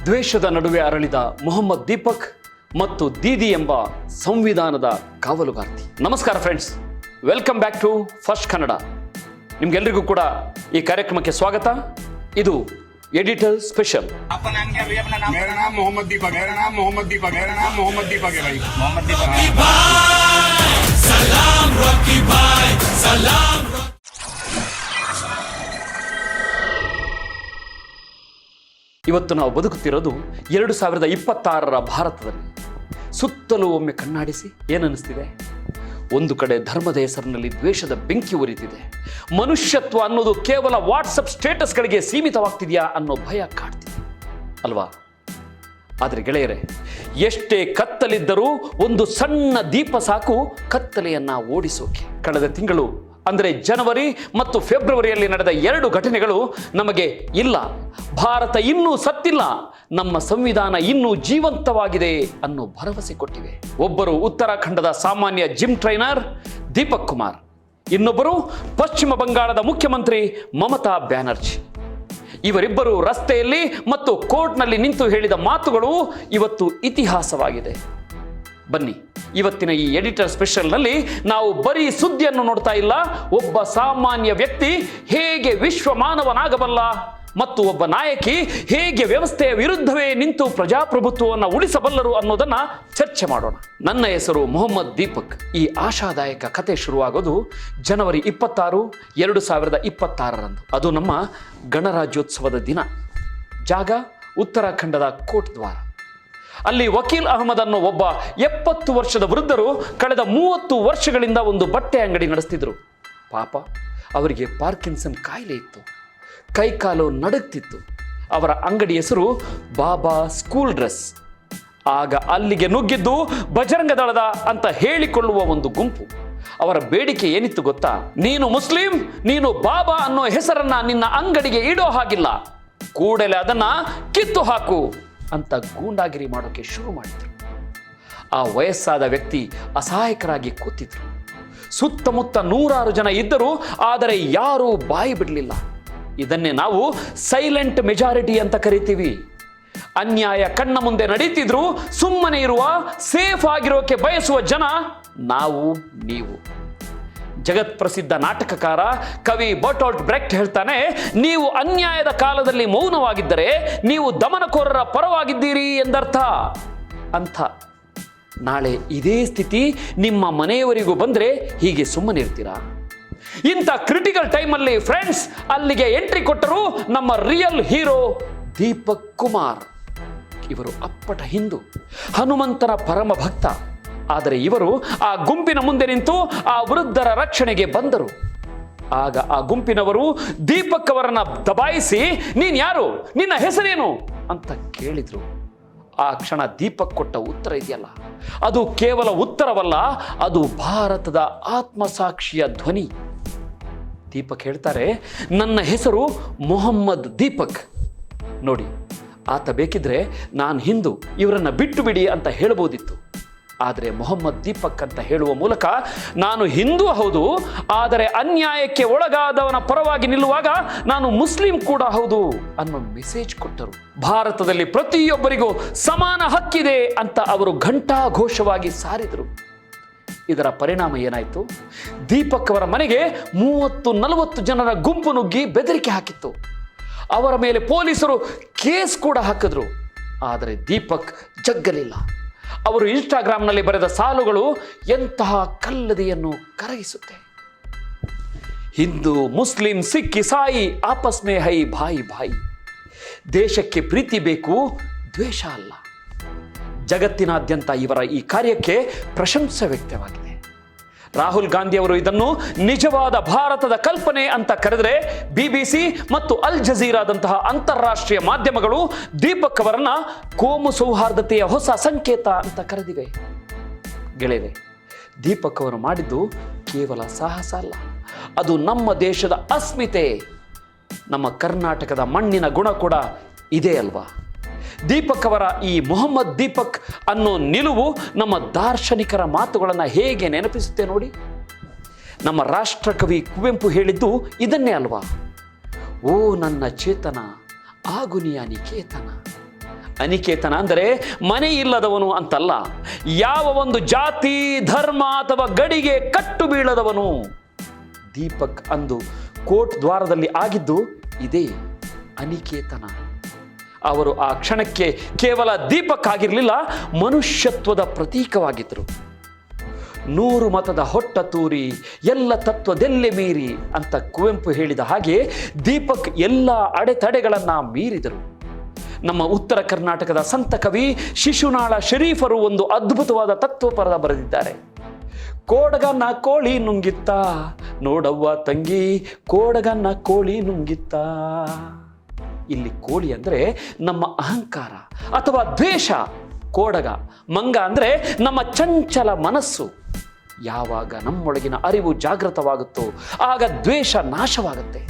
ದ್ವೇಷದ ನಡುವೆ ಅರಳಿದ ಮೊಹಮ್ಮದ್ ದೀಪಕ್ ಮತ್ತು ದೀದಿ ಎಂಬ ಸಂವಿಧಾನದ ಕಾವಲುಗಾರ್ತಿ. ನಮಸ್ಕಾರ friends, welcome back to first Kannada. ನಿಮ್ಗೆಲ್ರಿಗೂ ಕೂಡ ಈ ಕಾರ್ಯಕ್ರಮಕ್ಕೆ ಸ್ವಾಗತ. ಇದು एडिटर स्पेशल. मेरा नाम मोहम्मद दीपक है. मोहम्मद दीपक सलाम रॉकी भाई सलाम. ಇವತ್ತು ನಾವು ಬದುಕುತ್ತಿರೋದು 2026ರ ಭಾರತದಲ್ಲಿ. ಸುತ್ತಲೂ ಒಮ್ಮೆ ಕಣ್ಣಾಡಿಸಿ ಏನನ್ನಿಸ್ತಿದೆ? ಒಂದು ಕಡೆ ಧರ್ಮದ ಹೆಸರಿನಲ್ಲಿ ದ್ವೇಷದ ಬೆಂಕಿ ಉರಿತಿದೆ. ಮನುಷ್ಯತ್ವ ಅನ್ನೋದು ಕೇವಲ ವಾಟ್ಸಪ್ ಸ್ಟೇಟಸ್ಗಳಿಗೆ ಸೀಮಿತವಾಗ್ತಿದೆಯಾ ಅನ್ನೋ ಭಯ ಕಾಡ್ತಿದೆ ಅಲ್ವಾ? ಆದರೆ ಗೆಳೆಯರೇ, ಎಷ್ಟೇ ಕತ್ತಲಿದ್ದರೂ ಒಂದು ಸಣ್ಣ ದೀಪ ಸಾಕು ಕತ್ತಲೆಯನ್ನ ಓಡಿಸೋಕೆ. ಕಳೆದ ತಿಂಗಳು ಅಂದರೆ ಜನವರಿ ಮತ್ತು ಫೆಬ್ರವರಿಯಲ್ಲಿ ನಡೆದ 2 ಘಟನೆಗಳು ನಮಗೆ ಇಲ್ಲ, ಭಾರತ ಇನ್ನೂ ಸತ್ತಿಲ್ಲ, ನಮ್ಮ ಸಂವಿಧಾನ ಇನ್ನೂ ಜೀವಂತವಾಗಿದೆ ಅನ್ನೋ ಭರವಸೆ ಕೊಟ್ಟಿವೆ. ಒಬ್ಬರು ಉತ್ತರಾಖಂಡದ ಸಾಮಾನ್ಯ ಜಿಮ್ ಟ್ರೈನರ್ ದೀಪಕ್ ಕುಮಾರ್, ಇನ್ನೊಬ್ಬರು ಪಶ್ಚಿಮ ಬಂಗಾಳದ ಮುಖ್ಯಮಂತ್ರಿ ಮಮತಾ ಬ್ಯಾನರ್ಜಿ. ಇವರಿಬ್ಬರು ರಸ್ತೆಯಲ್ಲಿ ಮತ್ತು ಕೋರ್ಟ್ನಲ್ಲಿ ನಿಂತು ಹೇಳಿದ ಮಾತುಗಳು ಇವತ್ತು ಇತಿಹಾಸವಾಗಿದೆ. ಬನ್ನಿ, ಇವತ್ತಿನ ಈ ಎಡಿಟರ್ ಸ್ಪೆಷಲ್ನಲ್ಲಿ ನಾವು ಬರೀ ಸುದ್ದಿಯನ್ನು ನೋಡ್ತಾ ಇಲ್ಲ, ಒಬ್ಬ ಸಾಮಾನ್ಯ ವ್ಯಕ್ತಿ ಹೇಗೆ ವಿಶ್ವ ಮಾನವನಾಗಬಲ್ಲ ಮತ್ತು ಒಬ್ಬ ನಾಯಕಿ ಹೇಗೆ ವ್ಯವಸ್ಥೆಯ ವಿರುದ್ಧವೇ ನಿಂತು ಪ್ರಜಾಪ್ರಭುತ್ವವನ್ನು ಉಳಿಸಬಲ್ಲರು ಅನ್ನೋದನ್ನ ಚರ್ಚೆ ಮಾಡೋಣ. ನನ್ನ ಹೆಸರು ಮೊಹಮ್ಮದ್ ದೀಪಕ್. ಈ ಆಶಾದಾಯಕ ಕತೆ ಶುರುವಾಗೋದು ಜನವರಿ 26, 2026ರಂದು. ಅದು ನಮ್ಮ ಗಣರಾಜ್ಯೋತ್ಸವದ ದಿನ. ಜಾಗ ಉತ್ತರಾಖಂಡದ ಕೋಟ್ ದ್ವಾರ. ಅಲ್ಲಿ ವಕೀಲ್ ಅಹಮದ್ ಅನ್ನೋ ಒಬ್ಬ 70 ವರ್ಷದ ವೃದ್ಧರು ಕಳೆದ 30 ವರ್ಷಗಳಿಂದ ಒಂದು ಬಟ್ಟೆ ಅಂಗಡಿ ನಡೆಸ್ತಿದ್ರು. ಪಾಪ, ಅವರಿಗೆ ಪಾರ್ಕಿನ್ಸನ್ ಕಾಯಿಲೆ ಇತ್ತು, ಕೈಕಾಲು ನಡುಗ್ತಿತ್ತು. ಅವರ ಅಂಗಡಿ ಹೆಸರು ಬಾಬಾ ಸ್ಕೂಲ್ ಡ್ರೆಸ್. ಆಗ ಅಲ್ಲಿಗೆ ನುಗ್ಗಿದ್ದು ಬಜರಂಗ ದಳದ ಅಂತ ಹೇಳಿಕೊಳ್ಳುವ ಒಂದು ಗುಂಪು. ಅವರ ಬೇಡಿಕೆ ಏನಿತ್ತು ಗೊತ್ತಾ? ನೀನು ಮುಸ್ಲಿಂ, ನೀನು ಬಾಬಾ ಅನ್ನೋ ಹೆಸರನ್ನ ನಿನ್ನ ಅಂಗಡಿಗೆ ಇಡೋ ಹಾಗಿಲ್ಲ, ಕೂಡಲೇ ಅದನ್ನ ಕಿತ್ತು ಹಾಕು ಅಂತ ಗೂಂಡಾಗಿರಿ ಮಾಡೋಕೆ ಶುರು ಮಾಡಿದ್ರು. ಆ ವಯಸ್ಸಾದ ವ್ಯಕ್ತಿ ಅಸಹಾಯಕರಾಗಿ ಕೂತಿದ್ರು. ಸುತ್ತಮುತ್ತ 100 ಜನ ಇದ್ದರು, ಆದರೆ ಯಾರೂ ಬಾಯಿ ಬಿಡಲಿಲ್ಲ. ಇದನ್ನೇ ನಾವು ಸೈಲೆಂಟ್ ಮೆಜಾರಿಟಿ ಅಂತ ಕರಿತೀವಿ. ಅನ್ಯಾಯ ಕಣ್ಣ ಮುಂದೆ ನಡೀತಿದ್ರು ಸುಮ್ಮನೆ ಇರುವ, ಸೇಫ್ ಆಗಿರೋಕೆ ಬಯಸುವ ಜನ ನಾವು, ನೀವು. ಜಗತ್ ಪ್ರಸಿದ್ಧ ನಾಟಕಕಾರ ಕವಿ ಬರ್ಟೋಲ್ಟ್ ಬ್ರೆಕ್ಟ್ ಹೇಳ್ತಾನೆ, ನೀವು ಅನ್ಯಾಯದ ಕಾಲದಲ್ಲಿ ಮೌನವಾಗಿದ್ದರೆ ನೀವು ದಮನಕೋರರ ಪರವಾಗಿದ್ದೀರಿ ಎಂದರ್ಥ ಅಂತ. ನಾಳೆ ಇದೇ ಸ್ಥಿತಿ ನಿಮ್ಮ ಮನೆಯವರಿಗೂ ಬಂದ್ರೆ ಹೀಗೆ ಸುಮ್ಮನಿರ್ತೀರಾ? ಇಂಥ ಕ್ರಿಟಿಕಲ್ ಟೈಮಲ್ಲಿ ಫ್ರೆಂಡ್ಸ್ ಅಲ್ಲಿಗೆ ಎಂಟ್ರಿ ಕೊಟ್ಟರು ನಮ್ಮ ರಿಯಲ್ ಹೀರೋ ದೀಪಕ್ ಕುಮಾರ್. ಇವರು ಅಪ್ಪಟ ಹಿಂದೂ, ಹನುಮಂತನ ಪರಮ ಭಕ್ತ. ಆದರೆ ಇವರು ಆ ಗುಂಪಿನ ಮುಂದೆ ನಿಂತು ಆ ವೃದ್ಧರ ರಕ್ಷಣೆಗೆ ಬಂದರು. ಆಗ ಆ ಗುಂಪಿನವರು ದೀಪಕ್ ಅವರನ್ನ ದಬಾಯಿಸಿ, ನೀನ್ ಯಾರು, ನಿನ್ನ ಹೆಸರೇನು ಅಂತ ಕೇಳಿದ್ರು. ಆ ಕ್ಷಣ ದೀಪಕ್ ಕೊಟ್ಟ ಉತ್ತರ ಇದೆಯಲ್ಲ, ಅದು ಕೇವಲ ಉತ್ತರವಲ್ಲ, ಅದು ಭಾರತದ ಆತ್ಮಸಾಕ್ಷಿಯ ಧ್ವನಿ. ದೀಪಕ್ ಹೇಳ್ತಾರೆ, ನನ್ನ ಹೆಸರು ಮೊಹಮ್ಮದ್ ದೀಪಕ್. ನೋಡಿ, ಆತ ಬೇಕಿದ್ರೆ ನಾನು ಹಿಂದೂ, ಇವರನ್ನ ಬಿಟ್ಟು ಬಿಡಿ ಅಂತ ಹೇಳಬಹುದಿತ್ತು. ಆದರೆ ಮೊಹಮ್ಮದ್ ದೀಪಕ್ ಅಂತ ಹೇಳುವ ಮೂಲಕ ನಾನು ಹಿಂದೂ ಹೌದು, ಆದರೆ ಅನ್ಯಾಯಕ್ಕೆ ಒಳಗಾದವನ ಪರವಾಗಿ ನಿಲ್ಲುವಾಗ ನಾನು ಮುಸ್ಲಿಂ ಕೂಡ ಹೌದು ಅನ್ನೋ ಮೆಸೇಜ್ ಕೊಟ್ಟರು. ಭಾರತದಲ್ಲಿ ಪ್ರತಿಯೊಬ್ಬರಿಗೂ ಸಮಾನ ಹಕ್ಕಿದೆ ಅಂತ ಅವರು ಘಂಟಾಘೋಷವಾಗಿ ಸಾರಿದರು. ಇದರ ಪರಿಣಾಮ ಏನಾಯಿತು? ದೀಪಕ್ ಅವರ ಮನೆಗೆ 30-40 ಜನರ ಗುಂಪು ನುಗ್ಗಿ ಬೆದರಿಕೆ ಹಾಕಿತ್ತು. ಅವರ ಮೇಲೆ ಪೊಲೀಸರು ಕೇಸ್ ಕೂಡ ಹಾಕಿದ್ರು. ಆದರೆ ದೀಪಕ್ ಜಗ್ಗಲಿಲ್ಲ. ಅವರು ಇನ್ಸ್ಟಾಗ್ರಾಮ್ನಲ್ಲಿ ಬರೆದ ಸಾಲುಗಳು ಎಂತಹ ಕಲ್ಲದೆಯನ್ನು ಕರಗಿಸುತ್ತೆ. ಹಿಂದೂ, ಮುಸ್ಲಿಂ, ಸಿಖ್, ಇಸಾಯಿ ಆಪಸ್ ಮೇ ಹೈ ಭಾಯಿ ಭಾಯಿ. ದೇಶಕ್ಕೆ ಪ್ರೀತಿ ಬೇಕು, ದ್ವೇಷ ಅಲ್ಲ. ಜಗತ್ತಿನಾದ್ಯಂತ ಇವರ ಈ ಕಾರ್ಯಕ್ಕೆ ಪ್ರಶಂಸೆ ವ್ಯಕ್ತವಾಗಿದೆ. ರಾಹುಲ್ ಗಾಂಧಿ ಅವರು ಇದನ್ನು ನಿಜವಾದ ಭಾರತದ ಕಲ್ಪನೆ ಅಂತ ಕರೆದರೆ, BBC ಮತ್ತು ಅಲ್ ಜಜೀರಾದಂತಹ ಅಂತಾರಾಷ್ಟ್ರೀಯ ಮಾಧ್ಯಮಗಳು ದೀಪಕ್ ಅವರನ್ನ ಕೋಮು ಸೌಹಾರ್ದತೆಯ ಹೊಸ ಸಂಕೇತ ಅಂತ ಕರೆದಿವೆ. ಗೆಳೆಯರೆ, ದೀಪಕ್ ಅವರು ಮಾಡಿದ್ದು ಕೇವಲ ಸಾಹಸ ಅಲ್ಲ, ಅದು ನಮ್ಮ ದೇಶದ ಅಸ್ಮಿತೆ. ನಮ್ಮ ಕರ್ನಾಟಕದ ಮಣ್ಣಿನ ಗುಣ ಕೂಡ ಇದೆ ಅಲ್ವಾ? ದೀಪಕ್ ಅವರ ಈ ಮೊಹಮ್ಮದ್ ದೀಪಕ್ ಅನ್ನೋ ನಿಲುವು ನಮ್ಮ ದಾರ್ಶನಿಕರ ಮಾತುಗಳನ್ನು ಹೇಗೆ ನೆನಪಿಸುತ್ತೆ ನೋಡಿ. ನಮ್ಮ ರಾಷ್ಟ್ರಕವಿ ಕುವೆಂಪು ಹೇಳಿದ್ದು ಇದನ್ನೇ ಅಲ್ವಾ? ಓ ನನ್ನ ಚೇತನ, ಆಗುನಿಯ ನಿಕೇತನ, ಅನಿಕೇತನ ಅಂದರೆ ಮನೆ ಇಲ್ಲದವನು ಅಂತಲ್ಲ, ಯಾವ ಒಂದು ಜಾತಿ ಧರ್ಮ ಅಥವಾ ಗಡಿಗೆ ಕಟ್ಟು ಬೀಳದವನು. ದೀಪಕ್ ಅಂದು ಕೋರ್ಟ್ ದ್ವಾರದಲ್ಲಿ ಆಗಿದ್ದು ಇದೇ ಅನಿಕೇತನ. ಅವರು ಆ ಕ್ಷಣಕ್ಕೆ ಕೇವಲ ದೀಪಕ್ ಆಗಿರಲಿಲ್ಲ, ಮನುಷ್ಯತ್ವದ ಪ್ರತೀಕವಾಗಿದ್ದರು. 100 ಮತದ ಹೊಟ್ಟ ತೂರಿ ಎಲ್ಲ ತತ್ವದೆಲ್ಲೆ ಮೀರಿ ಅಂತ ಕುವೆಂಪು ಹೇಳಿದ ಹಾಗೆ ದೀಪಕ್ ಎಲ್ಲ ಅಡೆತಡೆಗಳನ್ನು ಮೀರಿದರು. ನಮ್ಮ ಉತ್ತರ ಕರ್ನಾಟಕದ ಸಂತ ಕವಿ ಶಿಶುನಾಳ ಶರೀಫರು ಒಂದು ಅದ್ಭುತವಾದ ತತ್ವಪದ ಬರೆದಿದ್ದಾರೆ. ಕೋಡಗನ್ನ ಕೋಳಿ ನುಂಗಿತ್ತ ನೋಡವ್ವ ತಂಗಿ, ಕೋಡಗನ್ನ ಕೋಳಿ ನುಂಗಿತ್ತ. ಇಲ್ಲಿ ಕೋಳಿ ಅಂದರೆ ನಮ್ಮ ಅಹಂಕಾರ ಅಥವಾ ದ್ವೇಷ, ಕೋಡಗ ಮಂಗ ಅಂದರೆ ನಮ್ಮ ಚಂಚಲ ಮನಸ್ಸು. ಯಾವಾಗ ನಮ್ಮೊಳಗಿನ ಅರಿವು ಜಾಗೃತವಾಗುತ್ತೋ ಆಗ ದ್ವೇಷ ನಾಶವಾಗುತ್ತೆ.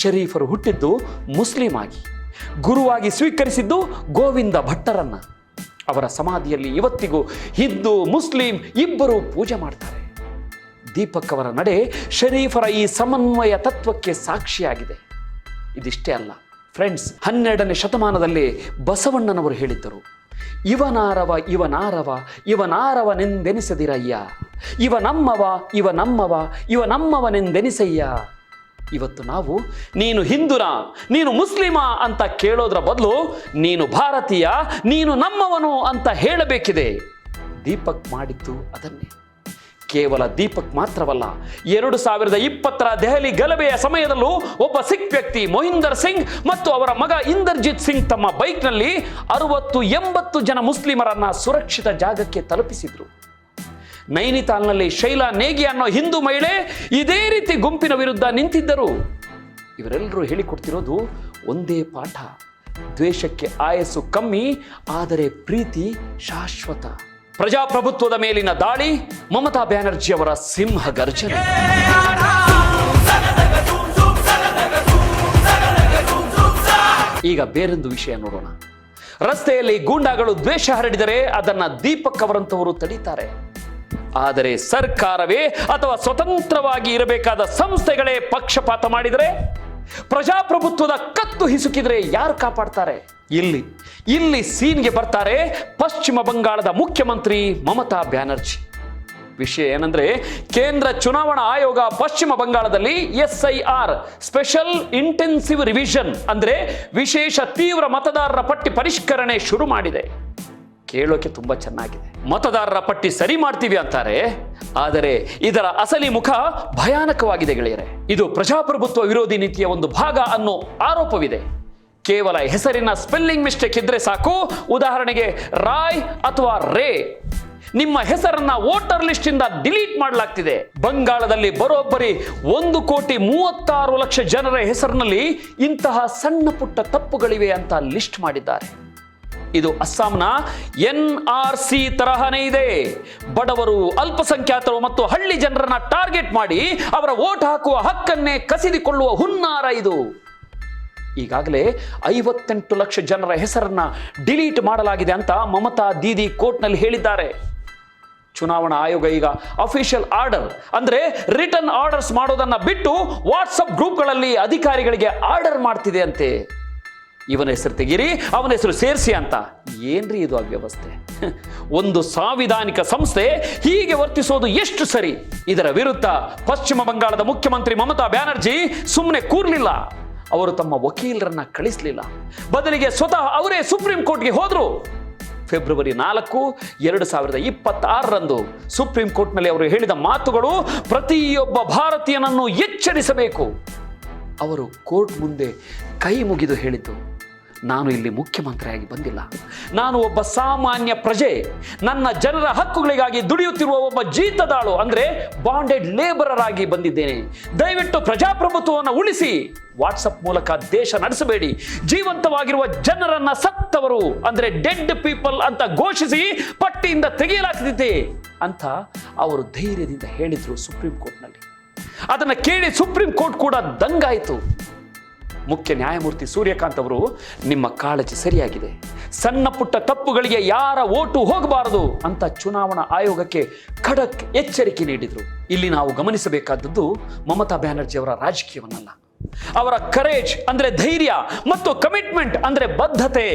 ಶರೀಫರು ಹುಟ್ಟಿದ್ದು ಮುಸ್ಲಿಂ ಆಗಿ, ಗುರುವಾಗಿ ಸ್ವೀಕರಿಸಿದ್ದು ಗೋವಿಂದ ಭಟ್ಟರನ್ನ. ಅವರ ಸಮಾಧಿಯಲ್ಲಿ ಇವತ್ತಿಗೂ ಹಿಂದೂ ಮುಸ್ಲಿಂ ಇಬ್ಬರೂ ಪೂಜೆ ಮಾಡ್ತಾರೆ. ದೀಪಕ್ ಅವರ ನಡೆ ಶರೀಫರ ಈ ಸಮನ್ವಯ ತತ್ವಕ್ಕೆ ಸಾಕ್ಷಿಯಾಗಿದೆ. ಇದಿಷ್ಟೇ ಅಲ್ಲ ಫ್ರೆಂಡ್ಸ್, 12ನೇ ಶತಮಾನದಲ್ಲಿ ಬಸವಣ್ಣನವರು ಹೇಳಿದ್ದರು, ಇವನಾರವ ಇವನಾರವ ಇವನಾರವನೆಂದೆನಿಸದಿರಯ್ಯ, ಇವನಮ್ಮವ ಇವನಮ್ಮವ ಇವನಮ್ಮವನೆಂದೆನಿಸಯ್ಯ. ಇವತ್ತು ನಾವು ನೀನು ಹಿಂದೂನ ನೀನು ಮುಸ್ಲಿಮ ಅಂತ ಕೇಳೋದ್ರ ಬದಲು ನೀನು ಭಾರತೀಯ ನೀನು ನಮ್ಮವನು ಅಂತ ಹೇಳಬೇಕಿದೆ. ದೀಪಕ್ ಮಾಡಿದ್ದು ಅದನ್ನೇ. ಕೇವಲ ದೀಪಕ್ ಮಾತ್ರವಲ್ಲ, 2020ರ ದೆಹಲಿ ಗಲಭೆಯ ಸಮಯದಲ್ಲೂ ಒಬ್ಬ ಸಿಖ್ ವ್ಯಕ್ತಿ ಮೊಹಿಂದರ್ ಸಿಂಗ್ ಮತ್ತು ಅವರ ಮಗ ಇಂದರ್ಜಿತ್ ಸಿಂಗ್ ತಮ್ಮ ಬೈಕ್ನಲ್ಲಿ 60-80 ಜನ ಮುಸ್ಲಿಮರನ್ನ ಸುರಕ್ಷಿತ ಜಾಗಕ್ಕೆ ತಲುಪಿಸಿದ್ರು. ನೈನಿತಾಲ್ನಲ್ಲಿ ಶೈಲಾ ನೇಗಿ ಅನ್ನೋ ಹಿಂದೂ ಮಹಿಳೆ ಇದೇ ರೀತಿ ಗುಂಪಿನ ವಿರುದ್ಧ ನಿಂತಿದ್ದರು. ಇವರೆಲ್ಲರೂ ಹೇಳಿಕೊಡ್ತಿರೋದು ಒಂದೇ ಪಾಠ: ದ್ವೇಷಕ್ಕೆ ಆಯಸ್ಸು ಕಮ್ಮಿ, ಆದರೆ ಪ್ರೀತಿ ಶಾಶ್ವತ. ಪ್ರಜಾಪ್ರಭುತ್ವದ ಮೇಲಿನ ದಾಳಿ, ಮಮತಾ ಬ್ಯಾನರ್ಜಿ ಅವರ ಸಿಂಹ ಗರ್ಜನೆ. ಈಗ ಬೇರೊಂದು ವಿಷಯ ನೋಡೋಣ. ರಸ್ತೆಯಲ್ಲಿ ಗೂಂಡಾಗಳು ದ್ವೇಷ ಹರಡಿದರೆ ಅದನ್ನ ದೀಪಕ್ ಅವರಂತವರು ತಡೀತಾರೆ. ಆದರೆ ಸರ್ಕಾರವೇ ಅಥವಾ ಸ್ವತಂತ್ರವಾಗಿ ಇರಬೇಕಾದ ಸಂಸ್ಥೆಗಳೇ ಪಕ್ಷಪಾತ ಮಾಡಿದರೆ, ಪ್ರಜಾಪ್ರಭುತ್ವದ ಕತ್ತು ಹಿಸುಕಿದ್ರೆ ಯಾರು ಕಾಪಾಡ್ತಾರೆ? ಇಲ್ಲಿ ಸೀನ್ಗೆ ಬರ್ತಾರೆ ಪಶ್ಚಿಮ ಬಂಗಾಳದ ಮುಖ್ಯಮಂತ್ರಿ ಮಮತಾ ಬ್ಯಾನರ್ಜಿ. ವಿಷಯ ಏನಂದ್ರೆ, ಕೇಂದ್ರ ಚುನಾವಣಾ ಆಯೋಗ ಪಶ್ಚಿಮ ಬಂಗಾಳದಲ್ಲಿ SIR ಸ್ಪೆಷಲ್ ಇಂಟೆನ್ಸಿವ್ ರಿವಿಷನ್ ಅಂದ್ರೆ ವಿಶೇಷ ತೀವ್ರ ಮತದಾರರ ಪಟ್ಟಿ ಪರಿಷ್ಕರಣೆ ಶುರು ಮಾಡಿದೆ. ಕೇಳೋಕೆ ತುಂಬಾ ಚೆನ್ನಾಗಿದೆ. ಮತದಾರರ ಪಟ್ಟಿ ಸರಿ ಮಾಡ್ತೀವಿ ಅಂತಾರೆ, ಆದರೆ ಇದರ ಅಸಲಿ ಮುಖ ಭಯಾನಕವಾಗಿದೆ ಗೆಳೆಯರೆ. ಇದು ಪ್ರಜಾಪ್ರಭುತ್ವ ವಿರೋಧಿ ನೀತಿಯ ಒಂದು ಭಾಗ ಅನ್ನೋ ಆರೋಪವಿದೆ. ಕೇವಲ ಹೆಸರಿನ ಸ್ಪೆಲ್ಲಿಂಗ್ ಮಿಸ್ಟೇಕ್ ಇದ್ರೆ ಸಾಕು. ಉದಾಹರಣೆಗೆ ರಾಯ್ ಅಥವಾ ರೇ, ನಿಮ್ಮ ಹೆಸರನ್ನ ವೋಟರ್ ಲಿಸ್ಟ್ ಇಂದ ಡಿಲೀಟ್ ಮಾಡಲಾಗ್ತಿದೆ. ಬಂಗಾಳದಲ್ಲಿ ಬರೋಬ್ಬರಿ 1,36,00,000 ಜನರ ಹೆಸರಿನಲ್ಲಿ ಇಂತಹ ಸಣ್ಣ ಪುಟ್ಟ ತಪ್ಪುಗಳಿವೆ ಅಂತ ಲಿಸ್ಟ್ ಮಾಡಿದ್ದಾರೆ. ಇದು ಅಸ್ಸಾಂನ NRC ತರಹನೇ ಇದೆ. ಬಡವರು, ಅಲ್ಪಸಂಖ್ಯಾತರು ಮತ್ತು ಹಳ್ಳಿ ಜನರನ್ನ ಟಾರ್ಗೆಟ್ ಮಾಡಿ ಅವರ ವೋಟ್ ಹಾಕುವ ಹಕ್ಕನ್ನೇ ಕಸಿದುಕೊಳ್ಳುವ ಹುನ್ನಾರ ಇದು. ಈಗಾಗಲೇ 58 ಲಕ್ಷ ಜನರ ಹೆಸರನ್ನ ಡಿಲೀಟ್ ಮಾಡಲಾಗಿದೆ ಅಂತ ಮಮತಾ ದೀದಿ ಕೋರ್ಟ್ನಲ್ಲಿ ಹೇಳಿದ್ದಾರೆ. ಚುನಾವಣಾ ಆಯೋಗ ಈಗ ಅಫಿಷಿಯಲ್ ಆರ್ಡರ್ ಅಂದ್ರೆ ರಿಟರ್ನ್ ಆರ್ಡರ್ಸ್ ಮಾಡೋದನ್ನ ಬಿಟ್ಟು ವಾಟ್ಸಪ್ ಗ್ರೂಪ್ಗಳಲ್ಲಿ ಅಧಿಕಾರಿಗಳಿಗೆ ಆರ್ಡರ್ ಮಾಡ್ತಿದೆ ಅಂತೆ. ಇವನ ಹೆಸರು ತೆಗೀರಿ, ಅವನ ಹೆಸರು ಸೇರಿಸಿ ಅಂತ. ಏನ್ರಿ ಇದು ಅವ್ಯವಸ್ಥೆ? ಒಂದು ಸಾಂವಿಧಾನಿಕ ಸಂಸ್ಥೆ ಹೀಗೆ ವರ್ತಿಸೋದು ಎಷ್ಟು ಸರಿ? ಇದರ ವಿರುದ್ಧ ಪಶ್ಚಿಮ ಬಂಗಾಳದ ಮುಖ್ಯಮಂತ್ರಿ ಮಮತಾ ಬ್ಯಾನರ್ಜಿ ಸುಮ್ಮನೆ ಕೂರ್ಲಿಲ್ಲ. ಅವರು ತಮ್ಮ ವಕೀಲರನ್ನ ಕಳಿಸಲಿಲ್ಲ. ಬದಲಿಗೆ ಸ್ವತಃ ಅವರೇ ಸುಪ್ರೀಂ ಕೋರ್ಟ್ಗೆ ಹೋದ್ರು. ಫೆಬ್ರವರಿ 4, 2026ರಂದು ಸುಪ್ರೀಂ ಕೋರ್ಟ್ನಲ್ಲಿ ಅವರು ಹೇಳಿದ ಮಾತುಗಳು ಪ್ರತಿಯೊಬ್ಬ ಭಾರತೀಯನನ್ನು ಎಚ್ಚರಿಸಬೇಕು. ಅವರು ಕೋರ್ಟ್ ಮುಂದೆ ಕೈ ಮುಗಿದು ಹೇಳಿದ್ದು, ನಾನು ಇಲ್ಲಿ ಮುಖ್ಯಮಂತ್ರಿಯಾಗಿ ಬಂದಿಲ್ಲ, ನಾನು ಒಬ್ಬ ಸಾಮಾನ್ಯ ಪ್ರಜೆ, ನನ್ನ ಜನರ ಹಕ್ಕುಗಳಿಗಾಗಿ ದುಡಿಯುತ್ತಿರುವ ಒಬ್ಬ ಜೀತದಾಳು ಅಂದ್ರೆ ಬಾಂಡೆಡ್ ಲೇಬರರ್ ಆಗಿ ಬಂದಿದ್ದೇನೆ. ದಯವಿಟ್ಟು ಪ್ರಜಾಪ್ರಭುತ್ವವನ್ನು ಉಳಿಸಿ. ವಾಟ್ಸಪ್ ಮೂಲಕ ದೇಶ ನಡೆಸಬೇಡಿ. ಜೀವಂತವಾಗಿರುವ ಜನರನ್ನ ಸತ್ತವರು ಅಂದ್ರೆ ಡೆಡ್ ಪೀಪಲ್ ಅಂತ ಘೋಷಿಸಿ ಪಟ್ಟಿಯಿಂದ ತೆಗೆಯಲಾಗ್ತಿದೆ ಅಂತ ಅವರು ಧೈರ್ಯದಿಂದ ಹೇಳಿದ್ರು ಸುಪ್ರೀಂ ಕೋರ್ಟ್ನಲ್ಲಿ. ಅದನ್ನು ಕೇಳಿ ಸುಪ್ರೀಂ ಕೋರ್ಟ್ ಕೂಡ ದಂಗಾಯಿತು. ಮುಖ್ಯ ನ್ಯಾಯಮೂರ್ತಿ ಸೂರ್ಯಕಾಂತ್ ಅವರು, ನಿಮ್ಮ ಕಾಳಜಿ ಸರಿಯಾಗಿದೆ, ಸಣ್ಣ ಪುಟ್ಟ ತಪ್ಪುಗಳಿಗೆ ಯಾರ ಓಟು ಹೋಗಬಾರದು ಅಂತ ಚುನಾವಣಾ ಆಯೋಗಕ್ಕೆ ಖಡಕ್ ಎಚ್ಚರಿಕೆ ನೀಡಿದರು. ಇಲ್ಲಿ ನಾವು ಗಮನಿಸಬೇಕಾದದ್ದು ಮಮತಾ ಬ್ಯಾನರ್ಜಿ ಅವರ ರಾಜಕೀಯವನ್ನಲ್ಲ, ಅವರ ಕರೇಜ್ ಅಂದ್ರೆ ಧೈರ್ಯ ಮತ್ತು ಕಮಿಟ್ಮೆಂಟ್ ಅಂದ್ರೆ ಬದ್ಧತೆ.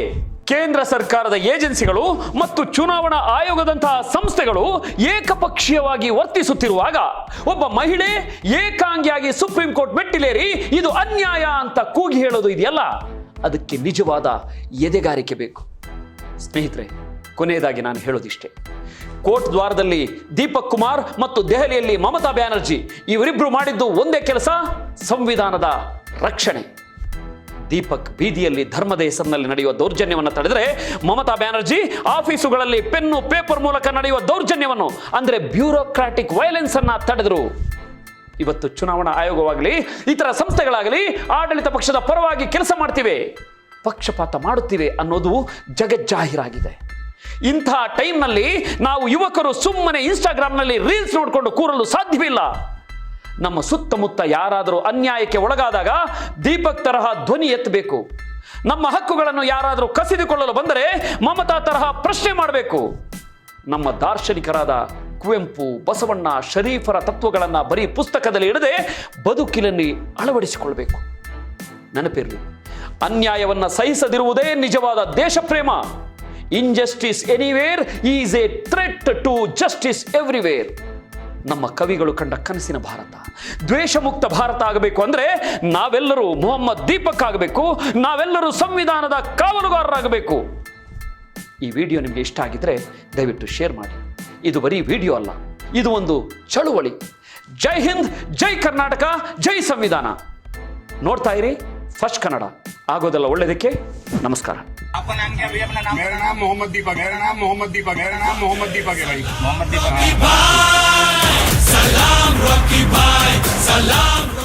ಕೇಂದ್ರ ಸರ್ಕಾರದ ಏಜೆನ್ಸಿಗಳು ಮತ್ತು ಚುನಾವಣಾ ಆಯೋಗದಂತಹ ಸಂಸ್ಥೆಗಳು ಏಕಪಕ್ಷೀಯವಾಗಿ ವರ್ತಿಸುತ್ತಿರುವಾಗ ಒಬ್ಬ ಮಹಿಳೆ ಏಕಾಂಗಿಯಾಗಿ ಸುಪ್ರೀಂ ಕೋರ್ಟ್ ಮೆಟ್ಟಿಲೇರಿ ಇದು ಅನ್ಯಾಯ ಅಂತ ಕೂಗಿ ಹೇಳೋದು ಇದೆಯಲ್ಲ, ಅದಕ್ಕೆ ನಿಜವಾದ ಎದೆಗಾರಿಕೆ ಬೇಕು. ಸ್ನೇಹಿತರೆ, ಕೊನೆಯದಾಗಿ ನಾನು ಹೇಳೋದಿಷ್ಟೇ. ಕೋರ್ಟ್ ದ್ವಾರದಲ್ಲಿ ದೀಪಕ್ ಕುಮಾರ್ ಮತ್ತು ದೆಹಲಿಯಲ್ಲಿ ಮಮತಾ ಬ್ಯಾನರ್ಜಿ ಇವರಿಬ್ರು ಮಾಡಿದ್ದು ಒಂದೇ ಕೆಲಸ, ಸಂವಿಧಾನದ ರಕ್ಷಣೆ. ದೀಪಕ್ ಬೀದಿಯಲ್ಲಿ ಧರ್ಮದ ಹೆಸರಿನಲ್ಲಿ ನಡೆಯುವ ದೌರ್ಜನ್ಯವನ್ನು ತಡೆದರೆ, ಮಮತಾ ಬ್ಯಾನರ್ಜಿ ಆಫೀಸುಗಳಲ್ಲಿ ಪೆನ್ನು ಪೇಪರ್ ಮೂಲಕ ನಡೆಯುವ ದೌರ್ಜನ್ಯವನ್ನು ಅಂದರೆ ಬ್ಯೂರೋಕ್ರಾಟಿಕ್ ವೈಲೆನ್ಸ್ ಅನ್ನ ತಡೆದರು. ಇವತ್ತು ಚುನಾವಣಾ ಆಯೋಗವಾಗಲಿ ಇತರ ಸಂಸ್ಥೆಗಳಾಗಲಿ ಆಡಳಿತ ಪಕ್ಷದ ಪರವಾಗಿ ಕೆಲಸ ಮಾಡ್ತಿವೆ, ಪಕ್ಷಪಾತ ಮಾಡುತ್ತಿವೆ ಅನ್ನೋದು ಜಗಜ್ಜಾಹೀರಾಗಿದೆ. ಇಂಥ ಟೈಮ್ನಲ್ಲಿ ನಾವು ಯುವಕರು ಸುಮ್ಮನೆ ಇನ್ಸ್ಟಾಗ್ರಾಮ್ನಲ್ಲಿ ರೀಲ್ಸ್ ನೋಡಿಕೊಂಡು ಕೂರಲು ಸಾಧ್ಯವಿಲ್ಲ. ನಮ್ಮ ಸುತ್ತಮುತ್ತ ಯಾರಾದರೂ ಅನ್ಯಾಯಕ್ಕೆ ಒಳಗಾದಾಗ ದೀಪಕ್ ತರಹ ಧ್ವನಿ ಎತ್ತಬೇಕು. ನಮ್ಮ ಹಕ್ಕುಗಳನ್ನು ಯಾರಾದರೂ ಕಸಿದುಕೊಳ್ಳಲು ಬಂದರೆ ಮಮತಾ ತರಹ ಪ್ರಶ್ನೆ ಮಾಡಬೇಕು. ನಮ್ಮ ದಾರ್ಶನಿಕರಾದ ಕುವೆಂಪು, ಬಸವಣ್ಣ, ಶರೀಫರ ತತ್ವಗಳನ್ನು ಬರೀ ಪುಸ್ತಕದಲ್ಲಿ ಇಡದೆ ಬದುಕಿನಲ್ಲಿ ಅಳವಡಿಸಿಕೊಳ್ಬೇಕು. ನೆನಪಿರಲಿ, ಅನ್ಯಾಯವನ್ನು ಸಹಿಸದಿರುವುದೇ ನಿಜವಾದ ದೇಶ ಪ್ರೇಮ. Injustice anywhere is a threat to justice everywhere. ನಮ್ಮ ಕವಿಗಳು ಕಂಡ ಕನಸಿನ ಭಾರತ, ದ್ವೇಷ ಮುಕ್ತ ಭಾರತ ಆಗಬೇಕು ಅಂದ್ರೆ ನಾವೆಲ್ಲರೂ ಮೊಹಮ್ಮದ್ ದೀಪಕ್ ಆಗಬೇಕು, ನಾವೆಲ್ಲರೂ ಸಂವಿಧಾನದ ಕಾವಲುಗಾರರಾಗಬೇಕು. ಈ ವಿಡಿಯೋ ನಿಮಗೆ ಇಷ್ಟ ಆಗಿದ್ರೆ ದಯವಿಟ್ಟು ಶೇರ್ ಮಾಡಿ. ಇದು ಬರೀ ವಿಡಿಯೋ ಅಲ್ಲ, ಇದು ಒಂದು ಚಳುವಳಿ. ಜೈ ಹಿಂದ್, ಜೈ ಕರ್ನಾಟಕ, ಜೈ ಸಂವಿಧಾನ. ನೋಡ್ತಾ ಇರಿ ಫಸ್ಟ್ ಕನ್ನಡ. ಆಗೋದೆಲ್ಲ ಒಳ್ಳೆಯದಕ್ಕೆ. ನಮಸ್ಕಾರ. आपका नाम क्या भैया? अपना नाम? मेरा नाम मोहम्मद दीपक। मेरा नाम मोहम्मद दीपक। मेरा नाम मोहम्मद दीपक है भाई। मोहम्मद दीपक। सलाम रॉकी भाई, सलाम।